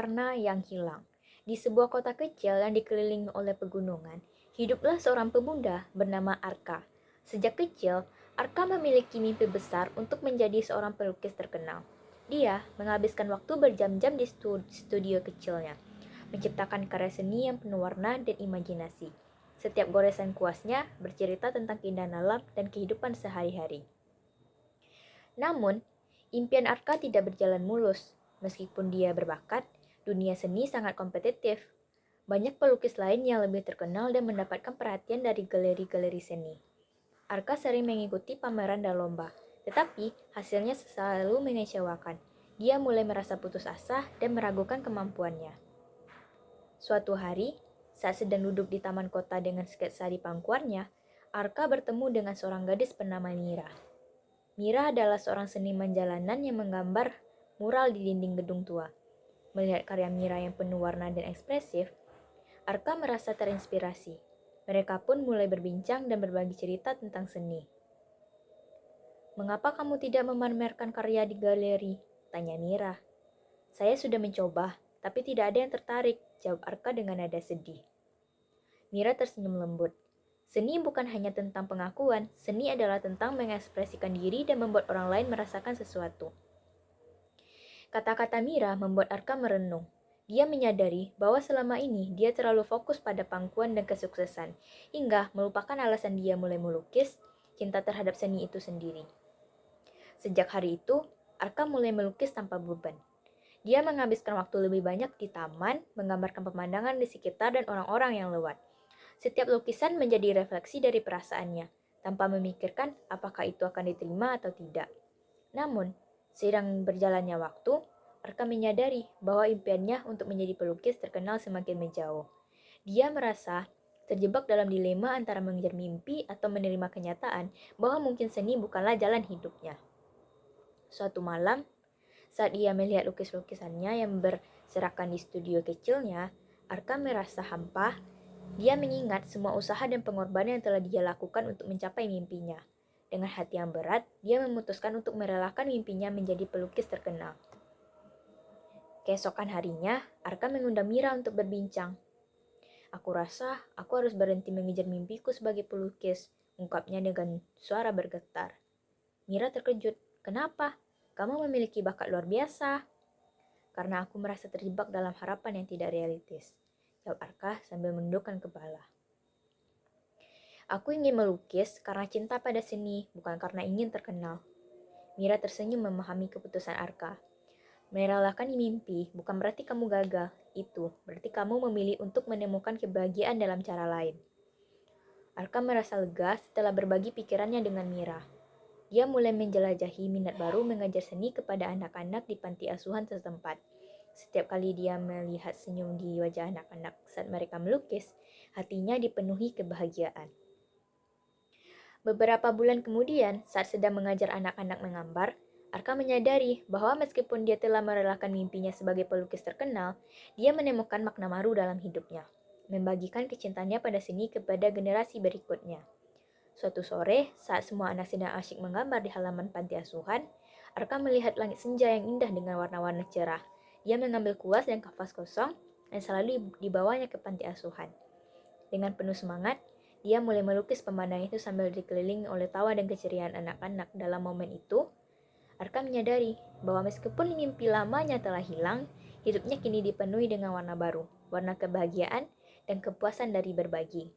warna yang hilang. Di sebuah kota kecil yang dikelilingi oleh pegunungan, hiduplah seorang pemuda bernama Arka. Sejak kecil, Arka memiliki mimpi besar untuk menjadi seorang pelukis terkenal. Dia menghabiskan waktu berjam-jam di studio kecilnya, menciptakan karya seni yang penuh warna dan imajinasi. Setiap goresan kuasnya bercerita tentang keindahan alam dan kehidupan sehari-hari. Namun, impian Arka tidak berjalan mulus. Meskipun dia berbakat, dunia seni sangat kompetitif. Banyak pelukis lain yang lebih terkenal dan mendapatkan perhatian dari galeri-galeri seni. Arka sering mengikuti pameran dan lomba, tetapi hasilnya selalu mengecewakan. Dia mulai merasa putus asa dan meragukan kemampuannya. Suatu hari, saat sedang duduk di taman kota dengan sketsa di pangkuannya, Arka bertemu dengan seorang gadis bernama Mira. Mira adalah seorang seniman jalanan yang menggambar mural di dinding gedung tua. Melihat karya Mira yang penuh warna dan ekspresif, Arka merasa terinspirasi. Mereka pun mulai berbincang dan berbagi cerita tentang seni. "Mengapa kamu tidak memamerkan karya di galeri?" tanya Mira. "Saya sudah mencoba, tapi tidak ada yang tertarik," jawab Arka dengan nada sedih. Mira tersenyum lembut. Seni bukan hanya tentang pengakuan, seni adalah tentang mengekspresikan diri dan membuat orang lain merasakan sesuatu. Kata-kata Mira membuat Arka merenung. Dia menyadari bahwa selama ini dia terlalu fokus pada pangkuan dan kesuksesan, hingga melupakan alasan dia mulai melukis, cinta terhadap seni itu sendiri. Sejak hari itu, Arka mulai melukis tanpa beban. Dia menghabiskan waktu lebih banyak di taman, menggambarkan pemandangan di sekitar dan orang-orang yang lewat. Setiap lukisan menjadi refleksi dari perasaannya, tanpa memikirkan apakah itu akan diterima atau tidak. Namun, seiring berjalannya waktu, Arka menyadari bahwa impiannya untuk menjadi pelukis terkenal semakin menjauh. Dia merasa terjebak dalam dilema antara mengejar mimpi atau menerima kenyataan bahwa mungkin seni bukanlah jalan hidupnya. Suatu malam, saat ia melihat lukis-lukisannya yang berserakan di studio kecilnya, Arka merasa hampa. Dia mengingat semua usaha dan pengorbanan yang telah dia lakukan untuk mencapai mimpinya. Dengan hati yang berat, dia memutuskan untuk merelakan mimpinya menjadi pelukis terkenal. Keesokan harinya, Arka mengundang Mira untuk berbincang. "Aku rasa aku harus berhenti mengejar mimpiku sebagai pelukis," ungkapnya dengan suara bergetar. Mira terkejut. "Kenapa? Kamu memiliki bakat luar biasa." "Karena aku merasa terjebak dalam harapan yang tidak realistis," jawab Arka sambil menundukkan kepala. "Aku ingin melukis karena cinta pada seni, bukan karena ingin terkenal." Mira tersenyum memahami keputusan Arka. Merelakan mimpi bukan berarti kamu gagal, itu berarti kamu memilih untuk menemukan kebahagiaan dalam cara lain. Arka merasa lega setelah berbagi pikirannya dengan Mira. Dia mulai menjelajahi minat baru mengajar seni kepada anak-anak di panti asuhan setempat. Setiap kali dia melihat senyum di wajah anak-anak saat mereka melukis, hatinya dipenuhi kebahagiaan. Beberapa bulan kemudian, saat sedang mengajar anak-anak menggambar, Arka menyadari bahwa meskipun dia telah merelakan mimpinya sebagai pelukis terkenal, dia menemukan makna baru dalam hidupnya, membagikan kecintaannya pada seni kepada generasi berikutnya. Suatu sore, saat semua anak sedang asyik menggambar di halaman panti asuhan, Arka melihat langit senja yang indah dengan warna-warna cerah. Dia mengambil kuas dan kanvas kosong dan selalu dibawanya ke panti asuhan. Dengan penuh semangat, dia mulai melukis pemandangan itu sambil dikelilingi oleh tawa dan keceriaan anak-anak. Dalam momen itu, Arka menyadari bahwa meskipun mimpi lamanya telah hilang, hidupnya kini dipenuhi dengan warna baru, warna kebahagiaan dan kepuasan dari berbagi.